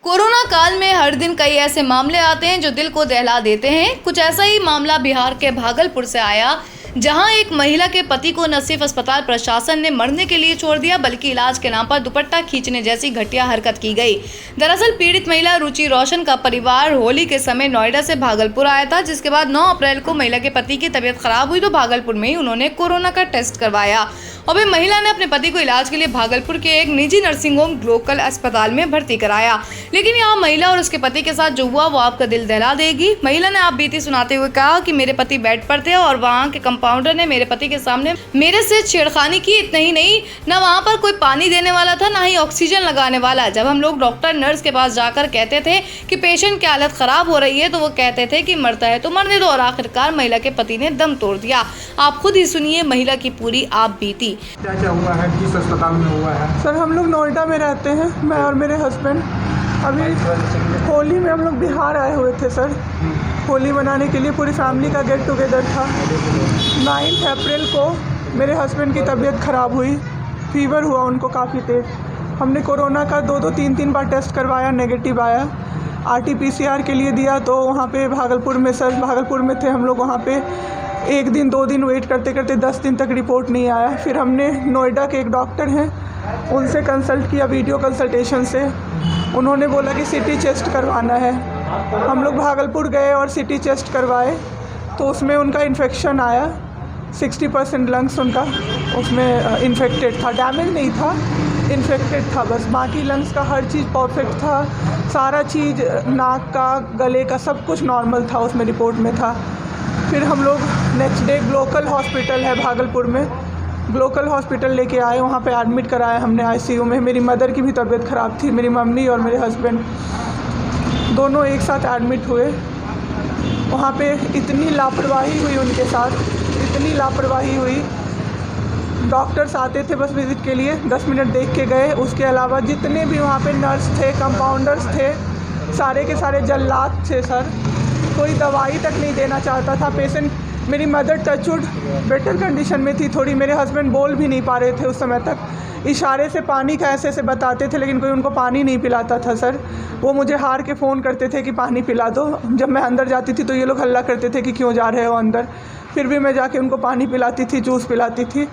Corona काल में हर दिन कई ऐसे मामले आते हैं जो दिल को दहला देते हैं। कुछ ऐसा ही मामला बिहार के भागलपुर से आया, जहां एक महिला के पति को न सिर्फ अस्पताल प्रशासन ने मरने के लिए छोड़ दिया, बल्कि इलाज के नाम पर दुपट्टा खींचने जैसी घटिया हरकत की गई। दरअसल पीड़ित महिला रुचि रोशन का परिवार होली के समय नोएडा से भागलपुर आया था, जिसके बाद 9 अप्रैल को महिला के पति की तबीयत खराब हुई तो भागलपुर में ही उन्होंने कोरोना का टेस्ट करवाया और फिर महिला ने अपने पति को इलाज के लिए भागलपुर के एक निजी नर्सिंग होम ग्लोकल अस्पताल में भर्ती कराया। लेकिन यहाँ महिला और उसके पति के साथ जो हुआ वो आपका दिल दहला देगी। महिला ने आप बीती सुनाते हुए कहा कि मेरे पति बेड पर थे और वहाँ के कंपाउंडर ने मेरे पति के सामने मेरे से छेड़खानी की। इतना ही नहीं, न वहाँ पर कोई पानी देने वाला था, ना ही ऑक्सीजन लगाने वाला। जब हम लोग डॉक्टर नर्स के पास जाकर कहते थे कि पेशेंट की हालत खराब हो रही है, तो वो कहते थे कि मरता है तो मरने दो, और आखिरकार महिला के पति ने दम तोड़ दिया। आप खुद ही सुनिए महिला की पूरी आप बीती। क्या क्या हुआ है, किस अस्पताल में हुआ है? सर हम लोग नोएडा में रहते हैं, मैं और मेरे हस्बैंड। अभी होली में हम लोग बिहार आए हुए थे सर, होली मनाने के लिए पूरी फैमिली का गेट टुगेदर था। 9 अप्रैल को मेरे हस्बैंड की तबीयत ख़राब हुई, फीवर हुआ उनको काफ़ी तेज़। हमने कोरोना का 2-2, 3-3 बार टेस्ट करवाया, नेगेटिव आया। RT-PCR के लिए दिया तो वहाँ पे भागलपुर में, सर भागलपुर में थे हम लोग, वहाँ पे 1 दिन 2 दिन वेट करते करते 10 दिन तक रिपोर्ट नहीं आया। फिर हमने नोएडा के एक डॉक्टर हैं उनसे कंसल्ट किया, वीडियो कंसल्टेशन से। उन्होंने बोला कि CT चेस्ट करवाना है। हम लोग भागलपुर गए और CT चेस्ट करवाए तो उसमें उनका इन्फेक्शन आया। 60% लंग्स उनका उसमें इन्फेक्टेड था, डैमेज नहीं था, इन्फेक्टेड था बस। बाकी लंग्स का हर चीज़ परफेक्ट था, सारा चीज़ नाक का, गले का सब कुछ नॉर्मल था, उसमें रिपोर्ट में था। फिर हम लोग नेक्स्ट डे ग्लोकल हॉस्पिटल है भागलपुर में, ग्लोकल हॉस्पिटल लेके आए, वहाँ पे एडमिट कराया हमने ICU में। मेरी मदर की भी तबीयत ख़राब थी, मेरी मम्मी और मेरे हस्बैंड दोनों एक साथ एडमिट हुए। वहाँ पे इतनी लापरवाही हुई उनके साथ, इतनी लापरवाही हुई। डॉक्टर्स आते थे बस विज़िट के लिए, 10 मिनट देख के गए। उसके अलावा जितने भी वहाँ पे नर्स थे, कंपाउंडर्स थे, सारे के सारे जल्लाद थे सर। कोई दवाई तक नहीं देना चाहता था पेशेंट। मेरी मदर टचवुड बेटर कंडीशन में थी थोड़ी, मेरे हस्बैंड बोल भी नहीं पा रहे थे उस समय तक, इशारे से पानी का ऐसे बताते थे, लेकिन कोई उनको पानी नहीं पिलाता था सर। वो मुझे हार के फ़ोन करते थे कि पानी पिला दो। जब मैं अंदर जाती थी तो ये लोग हल्ला करते थे कि क्यों जा रहे हो अंदर। फिर भी मैं जाके उनको पानी पिलाती थी, जूस पिलाती थी।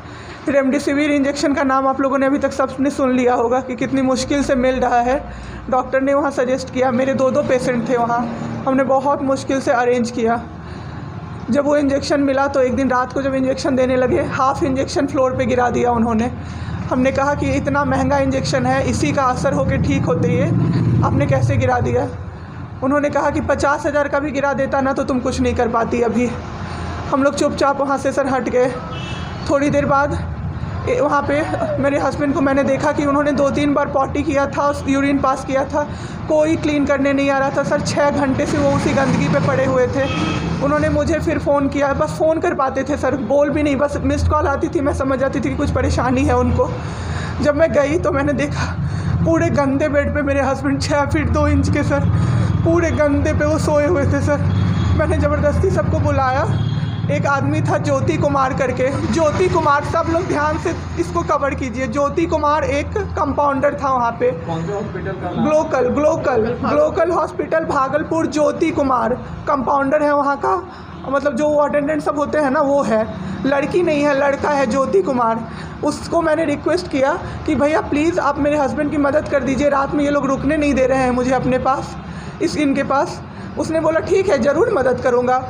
रेमडेसिविर इंजेक्शन का नाम आप लोगों ने अभी तक सबने सुन लिया होगा कि कितनी मुश्किल से मिल रहा है। डॉक्टर ने वहाँ सजेस्ट किया, मेरे 2-2 पेशेंट थे वहाँ, हमने बहुत मुश्किल से अरेंज किया। जब वो इंजेक्शन मिला तो एक दिन रात को जब इंजेक्शन देने लगे, हाफ इंजेक्शन फ्लोर पे गिरा दिया उन्होंने। हमने कहा कि इतना महंगा इंजेक्शन है, इसी का असर होके ठीक होते ये आपने कैसे गिरा दिया। उन्होंने कहा कि 50,000 का भी गिरा देता ना तो तुम कुछ नहीं कर पाती अभी। हम लोग चुपचाप वहाँ से सर हट गए। थोड़ी देर बाद वहाँ पे मेरे हस्बैंड को मैंने देखा कि उन्होंने 2-3 बार पॉटी किया था, यूरिन पास किया था, कोई क्लीन करने नहीं आ रहा था सर। 6 घंटे से वो उसी गंदगी पे पड़े हुए थे। उन्होंने मुझे फिर फ़ोन किया, बस फ़ोन कर पाते थे सर, बोल भी नहीं, बस मिस्ड कॉल आती थी, मैं समझ जाती थी कि कुछ परेशानी है उनको। जब मैं गई तो मैंने देखा पूरे गंदे बेड पे मेरे हस्बैंड 6 फीट 2 इंच के सर, पूरे गंदे पे वो सोए हुए थे सर। मैंने ज़बरदस्ती सबको बुलाया। एक आदमी था ज्योति कुमार करके, ज्योति कुमार, सब लोग ध्यान से इसको कवर कीजिए। ज्योति कुमार एक कंपाउंडर था वहाँ पे, Glocal hospital Bhagalpur. Jyoti Kumar compounder है वहाँ का, मतलब जो अटेंडेंट सब होते हैं ना वो है, लड़की नहीं है, लड़का है ज्योति कुमार। उसको मैंने रिक्वेस्ट किया कि भैया प्लीज़ आप मेरे हस्बैंड की मदद कर दीजिए, रात में ये लोग रुकने नहीं दे रहे हैं मुझे अपने पास, इनके पास। उसने बोला ठीक है ज़रूर मदद करूँगा,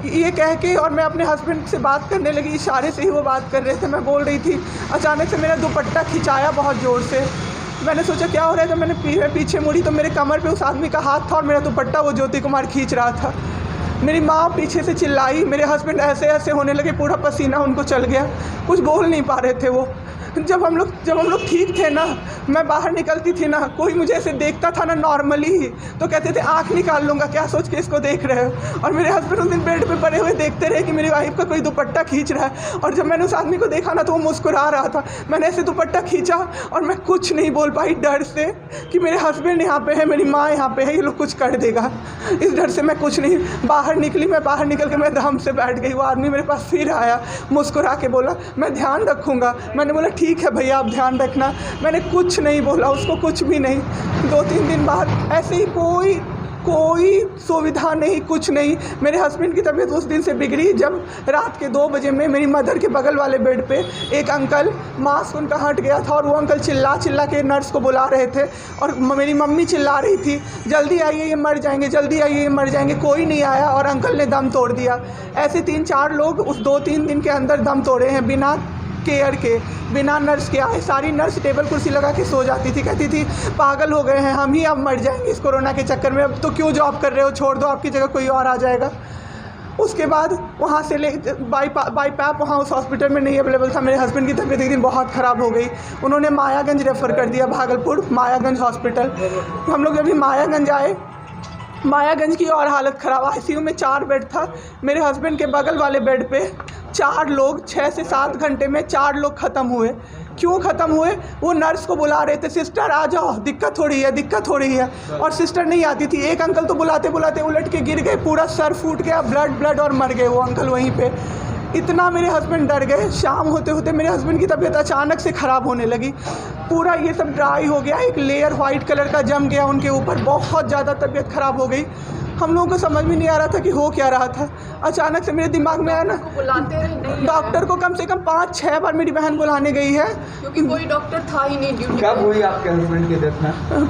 ये कह के, और मैं अपने हस्बैंड से बात करने लगी, इशारे से ही वो बात कर रहे थे, मैं बोल रही थी। अचानक से मेरा दुपट्टा खिंचाया बहुत ज़ोर से। मैंने सोचा क्या हो रहा है, जब मैंने पीछे मुड़ी तो मेरे कमर पे उस आदमी का हाथ था और मेरा दुपट्टा वो ज्योति कुमार खींच रहा था। मेरी माँ पीछे से चिल्लाई, मेरे हस्बैंड ऐसे ऐसे होने लगे, पूरा पसीना उनको चल गया, कुछ बोल नहीं पा रहे थे वो। जब हम लोग ठीक थे ना, मैं बाहर निकलती थी ना, कोई मुझे ऐसे देखता था ना नॉर्मली ही तो कहते थे आँख निकाल लूँगा, क्या सोच के इसको देख रहे हो। और मेरे हस्बैंड उस दिन बेड पे पड़े हुए देखते रहे कि मेरी वाइफ का कोई दुपट्टा खींच रहा है। और जब मैंने उस आदमी को देखा ना तो वो मुस्कुरा रहा था। मैंने ऐसे दुपट्टा खींचा और मैं कुछ नहीं बोल पाई, डर से कि मेरे हस्बैंड यहाँ पे है, मेरी माँ यहाँ पे है, ये लोग कुछ कर देगा, इस डर से मैं कुछ नहीं बाहर निकली। मैं बाहर निकल के मैं दम से बैठ गई। वो आदमी मेरे पास फिर आया, मुस्कुरा के बोला मैं ध्यान रखूँगा। मैंने बोला ठीक है भैया आप ध्यान रखना। मैंने कुछ नहीं बोला उसको, कुछ भी नहीं। 2-3 दिन बाद ऐसे ही कोई सुविधा नहीं, कुछ नहीं। मेरे हस्बैंड की तबीयत उस दिन से बिगड़ी जब रात के 2 बजे में मेरी मदर के बगल वाले बेड पे एक अंकल, मास्क उनका हट गया था और वो अंकल चिल्ला के नर्स को बुला रहे थे और मेरी मम्मी चिल्ला रही थी जल्दी आइए ये मर जाएंगे, जल्दी आइए ये मर जाएंगे। कोई नहीं आया और अंकल ने दम तोड़ दिया। ऐसे 3-4 लोग उस 2-3 दिन के अंदर दम तोड़े हैं बिना केयर के, बिना नर्स के आए। सारी नर्स टेबल कुर्सी लगा के सो जाती थी, कहती थी पागल हो गए हैं हम ही, अब मर जाएंगे इस कोरोना के चक्कर में, अब तो क्यों जॉब कर रहे हो, छोड़ दो, आपकी जगह कोई और आ जाएगा। उसके बाद वहाँ से बाई पैप वहाँ उस हॉस्पिटल में नहीं अवेलेबल था। मेरे हस्बैंड की तबीयत एक दिन बहुत ख़राब हो गई, उन्होंने मायागंज रेफ़र कर दिया, भागलपुर मायागंज हॉस्पिटल। हम लोग जब भी मायागंज आए, मायागंज की और हालत ख़राब, आईसीयू में 4 बेड था। मेरे हस्बैंड के बगल वाले बेड पे 4 लोग 6 से 7 घंटे में 4 लोग ख़त्म हुए। क्यों ख़त्म हुए? वो नर्स को बुला रहे थे, सिस्टर आ जाओ, दिक्कत हो रही है, और सिस्टर नहीं आती थी। एक अंकल तो बुलाते बुलाते उलट के गिर गए, पूरा सर फूट गया, ब्लड और मर गए वो अंकल वहीं पे। इतना मेरे हस्बैंड डर गए। शाम होते होते मेरे हस्बैंड की तबीयत अचानक से ख़राब होने लगी, पूरा ये सब ड्राई हो गया, एक लेयर वाइट कलर का जम गया उनके ऊपर, बहुत ज़्यादा तबीयत ख़राब हो गई। हम लोगों को समझ में नहीं आ रहा था कि हो क्या रहा था। अचानक से मेरे दिमाग में आया ना, डॉक्टर को कम से कम 5-6 बार मेरी बहन बुलाने गई है, क्योंकि कोई डॉक्टर था ही नहीं ड्यूटी। कब हुई आपके हस्बैंड की डेथ में?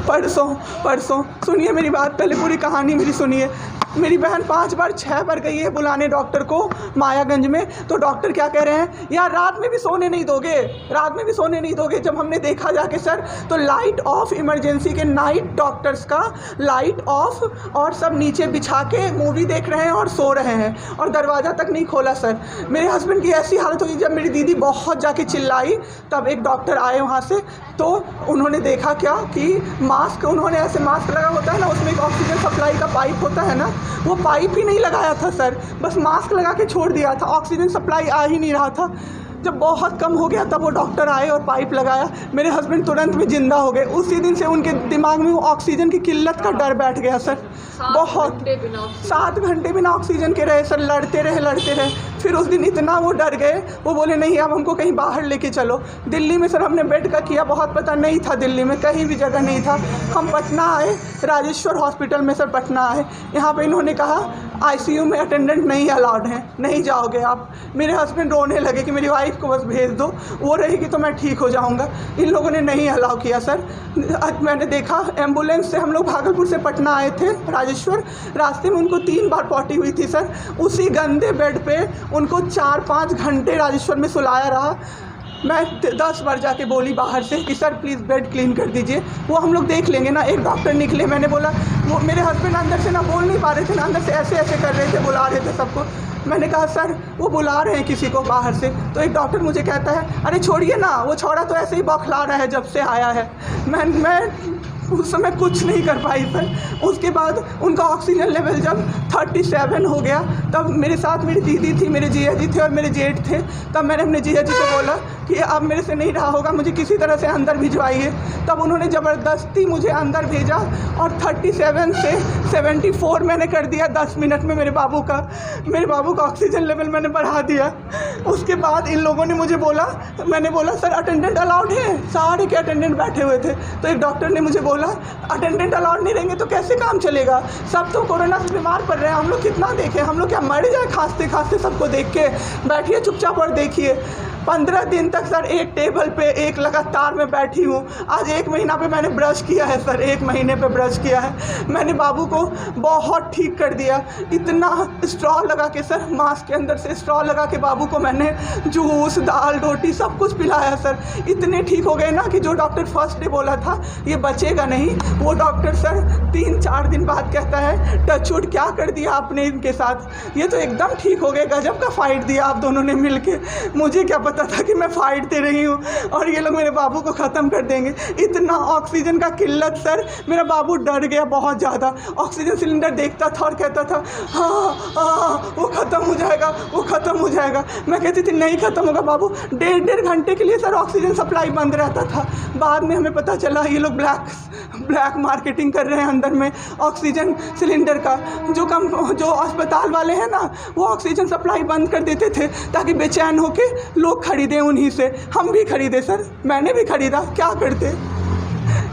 परसों। सुनिए मेरी बात, पहले पूरी कहानी मेरी सुनिए। मेरी बहन 5 बार 6 बार गई है बुलाने डॉक्टर को मायागंज में, तो डॉक्टर क्या कह रहे हैं, यार रात में भी सोने नहीं दोगे। जब हमने देखा जाके सर, तो लाइट ऑफ, इमरजेंसी के नाइट डॉक्टर्स का लाइट ऑफ, और सब नीचे बिछा के मूवी देख रहे हैं और सो रहे हैं, और दरवाज़ा तक नहीं खोला सर। मेरे हस्बैंड की ऐसी हालत हुई, जब मेरी दीदी बहुत जाके चिल्लाई तब एक डॉक्टर आए वहाँ से, तो उन्होंने देखा क्या कि मास्क, उन्होंने ऐसे मास्क लगा होता है ना, उसमें एक ऑक्सीजन सप्लाई का पाइप होता है ना, वो पाइप ही नहीं लगाया था सर, बस मास्क लगा के छोड़ दिया था, ऑक्सीजन सप्लाई आ ही नहीं रहा था। जब बहुत कम हो गया तब वो डॉक्टर आए और पाइप लगाया, मेरे हस्बैंड तुरंत में ज़िंदा हो गए। उसी दिन से उनके दिमाग में वो ऑक्सीजन की किल्लत का डर बैठ गया सर। बहुत 7 घंटे बिना ऑक्सीजन के रहे सर, लड़ते रहे। फिर उस दिन इतना वो डर गए, वो बोले नहीं अब हमको कहीं बाहर लेके चलो। दिल्ली में सर हमने बेड का किया, बहुत पता नहीं था, दिल्ली में कहीं भी जगह नहीं था। हम पटना आए, राजेश्वर हॉस्पिटल में सर पटना आए। यहाँ पे इन्होंने कहा आईसीयू में अटेंडेंट नहीं अलाउड हैं, नहीं जाओगे आप। मेरे हस्बैंड रोने लगे कि मेरी वाइफ को बस भेज दो, वो रहेगी तो मैं ठीक हो जाऊँगा। इन लोगों ने नहीं अलाउ किया सर। मैंने देखा एम्बुलेंस से हम लोग भागलपुर से पटना आए थे राजेश्वर, रास्ते में उनको 3 बार पॉटी हुई थी सर। उसी गंदे बेड पे उनको 4-5 घंटे राजेश्वर में सुलाया रहा। मैं 10 बार जाके बोली बाहर से कि सर प्लीज़ बेड क्लीन कर दीजिए, वो हम लोग देख लेंगे ना। एक डॉक्टर निकले, मैंने बोला, वो मेरे हस्बैंड अंदर से ना बोल नहीं पा रहे थे ना, अंदर से ऐसे कर रहे थे, बुला रहे थे सबको। मैंने कहा सर वो बुला रहे हैं किसी को बाहर से, तो एक डॉक्टर मुझे कहता है अरे छोड़िए ना, वो छोड़ा तो ऐसे ही बौखला रहा है जब से आया है। मैं उस समय कुछ नहीं कर पाई सर। उसके बाद उनका ऑक्सीजन लेवल जब 37 हो गया, तब मेरे साथ मेरी दीदी थी, मेरे जीजा जी थे और मेरे जेठ थे। तब मैंने अपने जीजा जी को बोला कि अब मेरे से नहीं रहा होगा, मुझे किसी तरह से अंदर भिजवाइए। तब उन्होंने ज़बरदस्ती मुझे अंदर भेजा और 37 से 74 मैंने कर दिया 10 मिनट में। मेरे बाबू का ऑक्सीजन लेवल मैंने बढ़ा दिया। उसके बाद इन लोगों ने मुझे बोला, मैंने बोला सर अटेंडेंट अलाउड है, सारे के अटेंडेंट बैठे हुए थे। तो एक डॉक्टर ने मुझे बोला अटेंडेंट अलाउड नहीं रहेंगे तो कैसे काम चलेगा, सब तो कोरोना से बीमार पड़ रहे हैं, हम लोग कितना देखें, हम लोग क्या मर जाए खांसते सबको देख के, बैठिए चुपचाप और देखिए। 15 दिन तक सर एक टेबल पे एक लगातार मैं बैठी हूँ। आज 1 महीना पे मैंने ब्रश किया है सर, 1 महीने पे ब्रश किया है मैंने। बाबू को बहुत ठीक कर दिया, इतना स्ट्रॉ लगा के सर, मास्क के अंदर से स्ट्रॉ लगा के बाबू को मैंने जूस, दाल, रोटी सब कुछ पिलाया सर। इतने ठीक हो गए ना कि जो डॉक्टर फर्स्ट डे बोला था ये बचेगा नहीं, वो डॉक्टर सर 3-4 दिन बाद कहता है टचवुड क्या कर दिया आपने इनके साथ, ये तो एकदम ठीक हो गए, गजब का फाइट दिया आप दोनों ने मिल के। मुझे क्या पता था कि मैं फाइट दे रही हूँ और ये लोग मेरे बाबू को ख़त्म कर देंगे। इतना ऑक्सीजन का किल्लत सर, मेरा बाबू डर गया बहुत ज़्यादा। ऑक्सीजन सिलेंडर देखता था और कहता था हाँ वो ख़त्म हो जाएगा। मैं कहती थी नहीं ख़त्म होगा बाबू। 1.5 घंटे के लिए सर ऑक्सीजन सप्लाई बंद रहता था। बाद में हमें पता चला ये लोग ब्लैक मार्केटिंग कर रहे हैं अंदर में ऑक्सीजन सिलेंडर का। जो अस्पताल वाले हैं ना, वो ऑक्सीजन सप्लाई बंद कर देते थे ताकि बेचैन होकर लोग खरीदे उन्हीं से, हम भी खरीदे सर, मैंने भी खरीदा।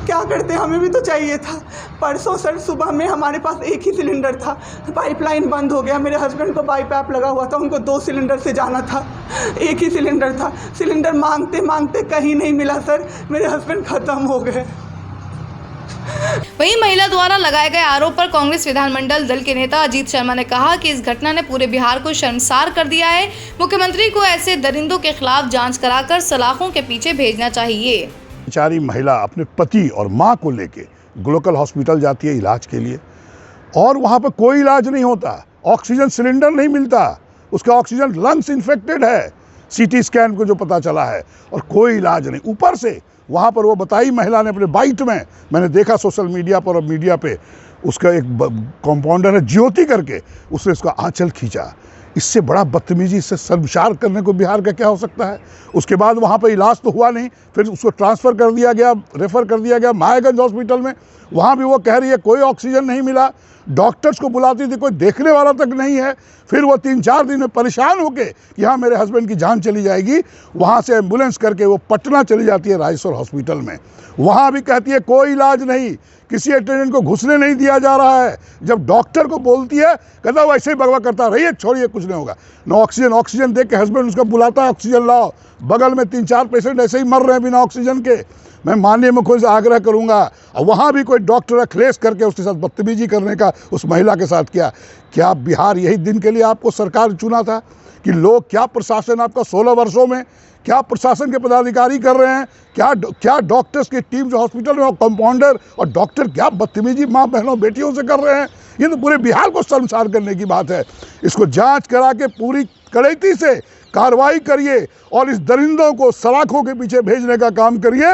क्या करते हमें भी तो चाहिए था। परसों सर सुबह में हमारे पास एक ही सिलेंडर था, पाइपलाइन बंद हो गया, मेरे हस्बैंड को बाईपैप लगा हुआ था, उनको 2 सिलेंडर से जाना था, एक ही सिलेंडर था। सिलेंडर मांगते मांगते कहीं नहीं मिला सर, मेरे हस्बैंड ख़त्म हो गए। वहीं महिला द्वारा लगाए गए आरोप पर कांग्रेस विधानमंडल दल के नेता अजीत शर्मा ने कहा कि इस घटना ने पूरे बिहार को शर्मसार कर दिया है। मुख्यमंत्री को ऐसे दरिंदों के खिलाफ जांच कराकर सलाखों के पीछे भेजना चाहिए। बेचारी महिला अपने पति और माँ को लेके ग्लोबल हॉस्पिटल जाती है इलाज के लिए, और वहाँ पर कोई इलाज नहीं होता, ऑक्सीजन सिलेंडर नहीं मिलता, उसका ऑक्सीजन लंग्स इन्फेक्टेड है, सीटी स्कैन को जो पता चला है, और कोई इलाज नहीं। ऊपर से वहाँ पर वो बताई महिला ने अपने बाइट में, मैंने देखा सोशल मीडिया पर और मीडिया पे, उसका एक कंपाउंडर है ज्योति करके, उसने उसका आंचल खींचा। इससे बड़ा बदतमीजी, इससे शर्मसार करने को बिहार का क्या हो सकता है। उसके बाद वहाँ पर इलाज तो हुआ नहीं, फिर उसको ट्रांसफ़र कर दिया गया, रेफ़र कर दिया गया महाराजगंज हॉस्पिटल में। वहाँ भी वो कह रही है कोई ऑक्सीजन नहीं मिला, डॉक्टर्स को बुलाती थी, कोई देखने वाला तक नहीं है। फिर वो 3-4 दिन में परेशान होके कि हाँ मेरे हस्बैंड की जान चली जाएगी, वहाँ से एम्बुलेंस करके वो पटना चली जाती है रायसोर हॉस्पिटल में। वहाँ भी कहती है कोई इलाज नहीं, किसी अटेंडेंट को घुसने नहीं दिया जा रहा है। जब डॉक्टर को बोलती है कहता वैसे ही बगवा करता रहिए, छोड़िए कुछ नहीं होगा। नो ऑक्सीजन देख के हस्बैंड उसका बुलाता है ऑक्सीजन लाओ, बगल में 3-4 पेशेंट ऐसे ही मर रहे हैं बिना ऑक्सीजन के। मैं माननीय मुख्यमंत्री से आग्रह करूंगा, और वहाँ भी कोई डॉक्टर अखिलेश करके उसके साथ बदतमीजी करने का उस महिला के साथ किया। क्या बिहार यही दिन के लिए आपको सरकार चुना था कि लोग, क्या प्रशासन आपका 16 वर्षों में, क्या प्रशासन के पदाधिकारी कर रहे हैं, क्या डॉक्टर्स की टीम जो हॉस्पिटल में, कंपाउंडर और डॉक्टर क्या बदतमीजी माँ बहनों बेटियों से कर रहे हैं। ये तो पूरे बिहार को शर्मसार करने की बात है। इसको जांच करा के पूरी कड़ैती से कार्रवाई करिए और इस दरिंदों को सलाखों के पीछे भेजने का काम करिए।